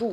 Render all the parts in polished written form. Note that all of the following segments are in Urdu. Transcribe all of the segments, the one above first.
2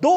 2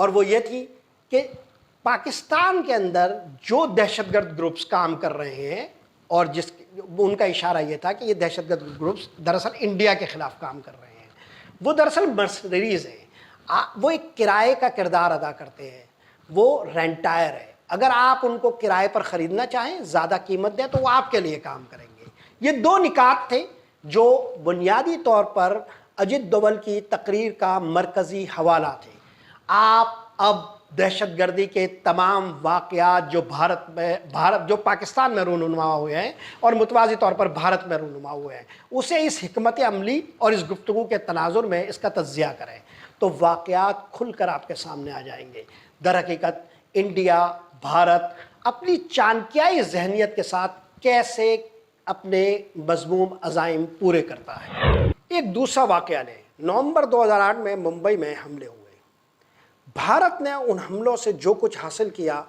اور وہ یہ تھی کہ پاکستان کے اندر جو دہشت گرد گروپس کام کر رہے ہیں اور ان کا اشارہ یہ تھا کہ یہ دہشت گرد گروپس دراصل انڈیا کے خلاف کام کر رہے ہیں، وہ دراصل مرسنریز ہیں، وہ ایک کرائے کا کردار ادا کرتے ہیں، وہ رینٹائر ہے، اگر آپ ان کو کرائے پر خریدنا چاہیں، زیادہ قیمت دیں تو وہ آپ کے لیے کام کریں گے۔ یہ دو نکات تھے جو بنیادی طور پر اجت دوول کی تقریر کا مرکزی حوالہ تھے۔ آپ اب دہشت گردی کے تمام واقعات جو پاکستان میں رونما ہوئے ہیں اور متوازی طور پر بھارت میں رونما ہوئے ہیں، اسے اس حکمت عملی اور اس گفتگو کے تناظر میں اس کا تجزیہ کریں تو واقعات کھل کر آپ کے سامنے آ جائیں گے۔ در حقیقت انڈیا، بھارت اپنی چانکیائی ذہنیت کے ساتھ کیسے اپنے مذموم عزائم پورے کرتا ہے۔ ایک دوسرا واقعہ لیں، نومبر 2008 میں ممبئی میں حملے ہوئے۔ بھارت نے ان حملوں سے جو کچھ حاصل کیا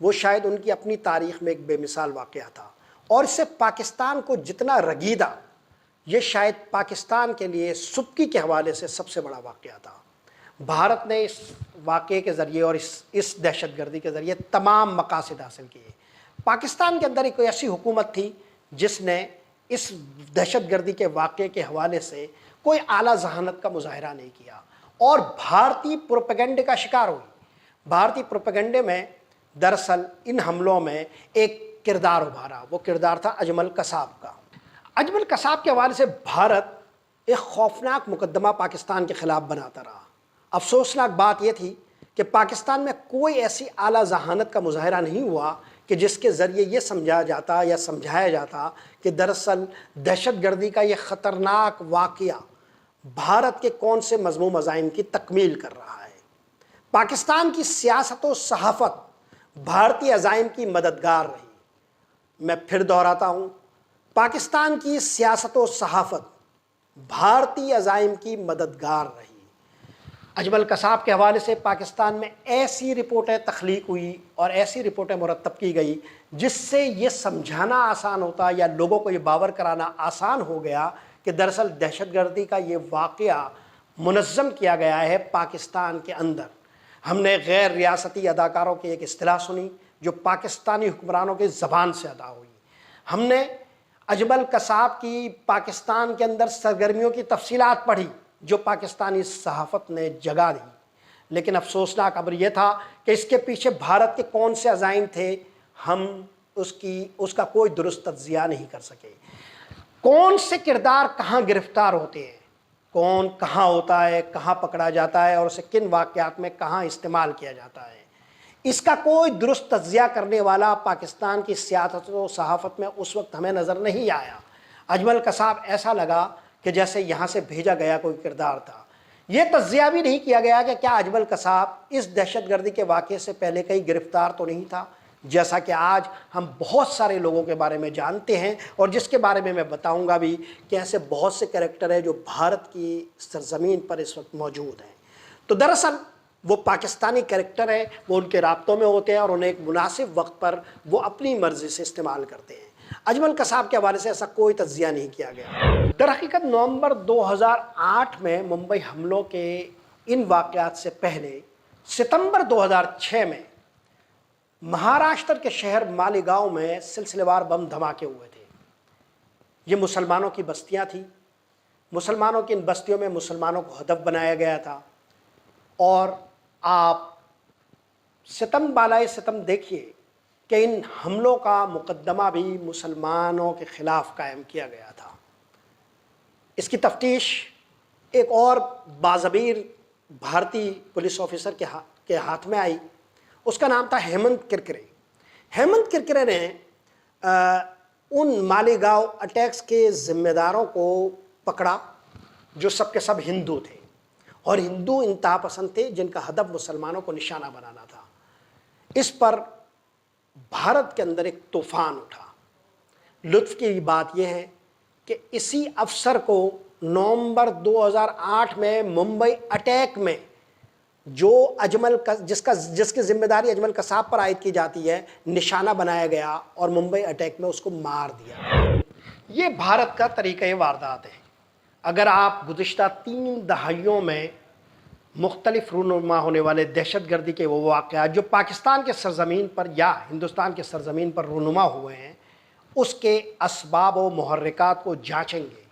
وہ شاید ان کی اپنی تاریخ میں ایک بے مثال واقعہ تھا، اور اس سے پاکستان کو جتنا رگیدہ، یہ شاید پاکستان کے لیے سبکی کے حوالے سے سب سے بڑا واقعہ تھا۔ بھارت نے اس واقعے کے ذریعے اور اس دہشت گردی کے ذریعے تمام مقاصد حاصل کیے۔ پاکستان کے اندر ایک ایسی حکومت تھی جس نے اس دہشت گردی کے واقعے کے حوالے سے کوئی اعلیٰ ذہانت کا مظاہرہ نہیں کیا اور بھارتی پروپیگنڈے کا شکار ہوئی۔ بھارتی پروپیگنڈے میں دراصل ان حملوں میں ایک کردار ابھارا، وہ کردار تھا اجمل قصاب کا۔ اجمل قصاب کے حوالے سے بھارت ایک خوفناک مقدمہ پاکستان کے خلاف بناتا رہا۔ افسوسناک بات یہ تھی کہ پاکستان میں کوئی ایسی اعلیٰ ذہانت کا مظاہرہ نہیں ہوا کہ جس کے ذریعے یہ سمجھا جاتا یا سمجھایا جاتا کہ دراصل دہشت گردی کا یہ خطرناک واقعہ بھارت کے کون سے مذموم عزائم کی تکمیل کر رہا ہے۔ پاکستان کی سیاست و صحافت بھارتی عزائم کی مددگار رہی۔ میں پھر دہراتا ہوں، پاکستان کی سیاست و صحافت بھارتی عزائم کی مددگار رہی۔ اجمل قصاب کے حوالے سے پاکستان میں ایسی رپورٹیں تخلیق ہوئی اور ایسی رپورٹیں مرتب کی گئی جس سے یہ سمجھانا آسان ہوتا یا لوگوں کو یہ باور کرانا آسان ہو گیا کہ دراصل دہشت گردی کا یہ واقعہ منظم کیا گیا ہے پاکستان کے اندر۔ ہم نے غیر ریاستی اداکاروں کی ایک اصطلاح سنی جو پاکستانی حکمرانوں کی زبان سے ادا ہوئی۔ ہم نے اجمل قصاب کی پاکستان کے اندر سرگرمیوں کی تفصیلات پڑھی جو پاکستانی صحافت نے جگا دی، لیکن افسوسناک امر یہ تھا کہ اس کے پیچھے بھارت کے کون سے عزائم تھے، ہم اس کا کوئی درست تجزیہ نہیں کر سکے۔ کون سے کردار کہاں گرفتار ہوتے ہیں، کون کہاں ہوتا ہے، کہاں پکڑا جاتا ہے اور اسے کن واقعات میں کہاں استعمال کیا جاتا ہے، اس کا کوئی درست تجزیہ کرنے والا پاکستان کی سیاست و صحافت میں اس وقت ہمیں نظر نہیں آیا۔ اجمل قصاب ایسا لگا کہ جیسے یہاں سے بھیجا گیا کوئی کردار تھا۔ یہ تجزیہ بھی نہیں کیا گیا کہ کیا اجمل قصاب اس دہشت گردی کے واقعے سے پہلے کہیں گرفتار تو نہیں تھا، جیسا کہ آج ہم بہت سارے لوگوں کے بارے میں جانتے ہیں اور جس کے بارے میں بتاؤں گا بھی کہ ایسے بہت سے کریکٹر ہیں جو بھارت کی سرزمین پر اس وقت موجود ہیں۔ تو دراصل وہ پاکستانی کریکٹر ہیں، وہ ان کے رابطوں میں ہوتے ہیں اور انہیں ایک مناسب وقت پر وہ اپنی مرضی سے استعمال کرتے ہیں۔ اجمل قصاب کے حوالے سے ایسا کوئی تجزیہ نہیں کیا گیا۔ در حقیقت نومبر 2008 میں ممبئی حملوں کے ان واقعات سے پہلے ستمبر 2006 میں مہاراشٹر کے شہر مالیگاؤں میں سلسلے وار بم دھماکے ہوئے تھے۔ یہ مسلمانوں کی بستیاں تھیں، مسلمانوں کی ان بستیوں میں مسلمانوں کو ہدف بنایا گیا تھا، اور آپ ستم بالائے ستم دیکھیے کہ ان حملوں کا مقدمہ بھی مسلمانوں کے خلاف قائم کیا گیا تھا۔ اس کی تفتیش ایک اور باضمیر بھارتی پولیس آفیسر کے ہاتھ میں آئی، اس کا نام تھا ہیمنت کرکرے۔ ہیمنت کرکرے نے ان مالیگاؤں اٹیکس کے ذمہ داروں کو پکڑا جو سب کے سب ہندو تھے اور ہندو انتہا پسند تھے جن کا ہدف مسلمانوں کو نشانہ بنانا تھا۔ اس پر بھارت کے اندر ایک طوفان اٹھا۔ لطف کی بات یہ ہے کہ اسی افسر کو نومبر 2008 میں ممبئی اٹیک میں جو جس کی ذمہ داری اجمل قصاب پر عائد کی جاتی ہے نشانہ بنایا گیا اور ممبئی اٹیک میں اس کو مار دیا۔ یہ بھارت کا طریقہ واردات ہے۔ اگر آپ گزشتہ 3 دہائیوں میں مختلف رونما ہونے والے دہشت گردی کے وہ واقعات جو پاکستان کے سرزمین پر یا ہندوستان کے سرزمین پر رونما ہوئے ہیں، اس کے اسباب و محرکات کو جانچیں گے۔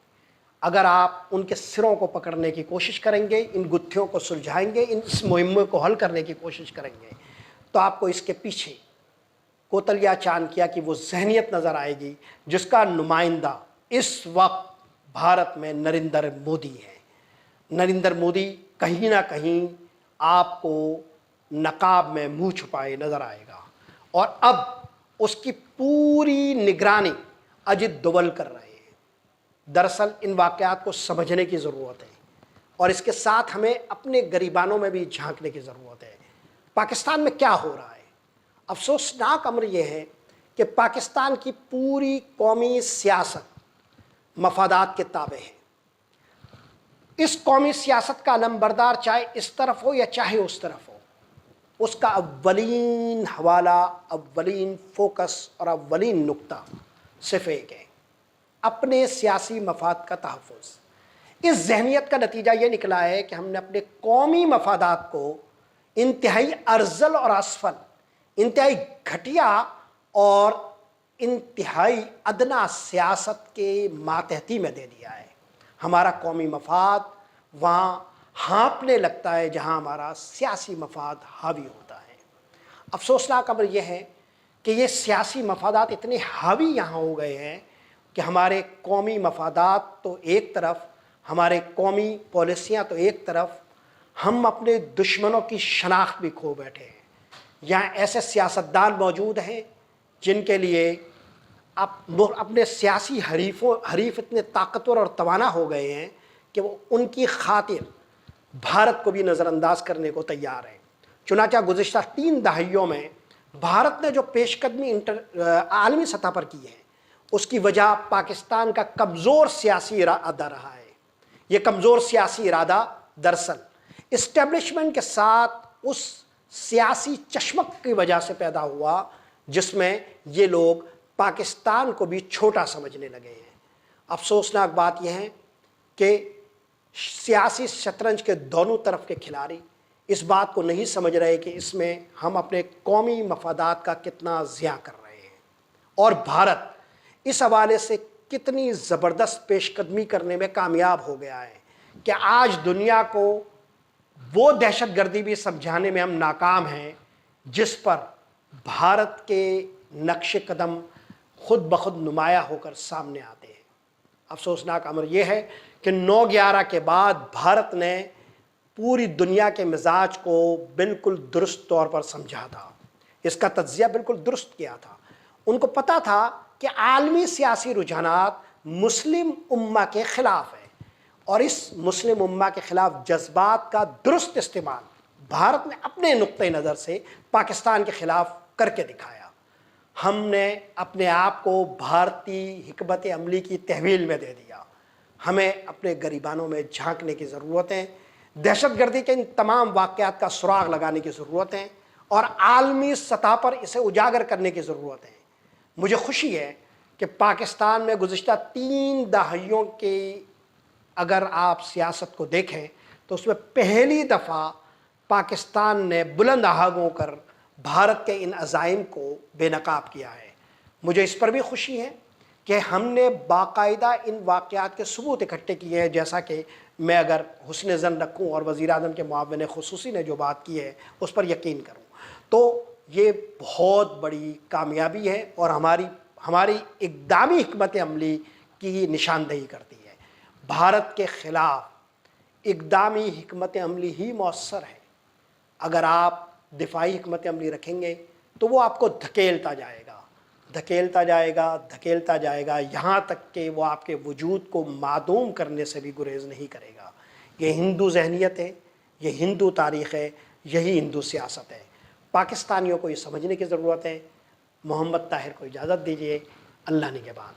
اگر آپ ان کے سروں کو پکڑنے کی کوشش کریں گے، ان گتھیوں کو سلجھائیں گے، اس مہمے کو حل کرنے کی کوشش کریں گے، تو آپ کو اس کے پیچھے کوتلیا چانکیہ کی وہ ذہنیت نظر آئے گی جس کا نمائندہ اس وقت بھارت میں نریندر مودی ہے۔ نریندر مودی کہیں نہ کہیں آپ کو نقاب میں منہ چھپائے نظر آئے گا، اور اب اس کی پوری نگرانی اجت دوول کر رہے ہیں۔ دراصل ان واقعات کو سمجھنے کی ضرورت ہے، اور اس کے ساتھ ہمیں اپنے گریبانوں میں بھی جھانکنے کی ضرورت ہے۔ پاکستان میں کیا ہو رہا ہے؟ افسوسناک امر یہ ہے کہ پاکستان کی پوری قومی سیاست مفادات کے تابع ہے۔ اس قومی سیاست کا علمبردار چاہے اس طرف ہو یا چاہے اس طرف ہو، اس کا اولین حوالہ، اولین فوکس اور اولین نقطہ صرف ایک ہے: اپنے سیاسی مفاد کا تحفظ۔ اس ذہنیت کا نتیجہ یہ نکلا ہے کہ ہم نے اپنے قومی مفادات کو انتہائی ارذل اور اسفل، انتہائی گھٹیا اور انتہائی ادنا سیاست کے ماتحتی میں دے دیا ہے۔ ہمارا قومی مفاد وہاں ہانپنے لگتا ہے جہاں ہمارا سیاسی مفاد حاوی ہوتا ہے۔ افسوسناک امر یہ ہے کہ یہ سیاسی مفادات اتنے حاوی یہاں ہو گئے ہیں کہ ہمارے قومی مفادات تو ایک طرف، ہمارے قومی پالیسیاں تو ایک طرف، ہم اپنے دشمنوں کی شناخت بھی کھو بیٹھے ہیں۔ یہاں ایسے سیاستدان موجود ہیں جن کے لیے اپنے سیاسی حریف اتنے طاقتور اور توانا ہو گئے ہیں کہ وہ ان کی خاطر بھارت کو بھی نظر انداز کرنے کو تیار ہیں۔ چنانچہ گزشتہ 3 دہائیوں میں بھارت نے جو پیش قدمی عالمی سطح پر کی ہے، اس کی وجہ پاکستان کا کمزور سیاسی ارادہ رہا ہے۔ یہ کمزور سیاسی ارادہ دراصل اسٹیبلشمنٹ کے ساتھ اس سیاسی چشمک کی وجہ سے پیدا ہوا جس میں یہ لوگ پاکستان کو بھی چھوٹا سمجھنے لگے ہیں۔ افسوسناک بات یہ ہے کہ سیاسی شطرنج کے دونوں طرف کے کھلاڑی اس بات کو نہیں سمجھ رہے کہ اس میں ہم اپنے قومی مفادات کا کتنا ضیاع کر رہے ہیں، اور بھارت اس حوالے سے کتنی زبردست پیش قدمی کرنے میں کامیاب ہو گیا ہے کہ آج دنیا کو وہ دہشت گردی بھی سمجھانے میں ہم ناکام ہیں جس پر بھارت کے نقش قدم خود بخود نمایاں ہو کر سامنے آتے ہیں۔ افسوسناک امر یہ ہے کہ 9/11 کے بعد بھارت نے پوری دنیا کے مزاج کو بالکل درست طور پر سمجھا تھا، اس کا تجزیہ بالکل درست کیا تھا۔ ان کو پتہ تھا کہ عالمی سیاسی رجحانات مسلم امہ کے خلاف ہیں، اور اس مسلم امہ کے خلاف جذبات کا درست استعمال بھارت نے اپنے نقطۂ نظر سے پاکستان کے خلاف کر کے دکھایا۔ ہم نے اپنے آپ کو بھارتی حکمت عملی کی تحویل میں دے دیا۔ ہمیں اپنے گریبانوں میں جھانکنے کی ضرورت ہے، دہشت گردی کے ان تمام واقعات کا سراغ لگانے کی ضرورت ہے، اور عالمی سطح پر اسے اجاگر کرنے کی ضرورت ہے۔ مجھے خوشی ہے کہ پاکستان میں گزشتہ 3 دہائیوں کی اگر آپ سیاست کو دیکھیں تو اس میں پہلی دفعہ پاکستان نے بلند آہنگ کر بھارت کے ان عزائم کو بے نقاب کیا ہے۔ مجھے اس پر بھی خوشی ہے کہ ہم نے باقاعدہ ان واقعات کے ثبوت اکٹھے کیے ہیں، جیسا کہ میں اگر حسن ظن رکھوں اور وزیر اعظم کے معاون خصوصی نے جو بات کی ہے اس پر یقین کروں، تو یہ بہت بڑی کامیابی ہے اور ہماری اقدامی حکمت عملی کی نشاندہی کرتی ہے۔ بھارت کے خلاف اقدامی حکمت عملی ہی مؤثر ہے۔ اگر آپ دفاعی حکمت عملی رکھیں گے تو وہ آپ کو دھکیلتا جائے گا، دھکیلتا جائے گا، دھکیلتا جائے گا، یہاں تک کہ وہ آپ کے وجود کو معدوم کرنے سے بھی گریز نہیں کرے گا۔ یہ ہندو ذہنیت ہے، یہ ہندو تاریخ ہے، یہی ہندو سیاست ہے۔ پاکستانیوں کو یہ سمجھنے کی ضرورت ہے۔ محمد طاہر کو اجازت دیجیے، اللہ نگہبان۔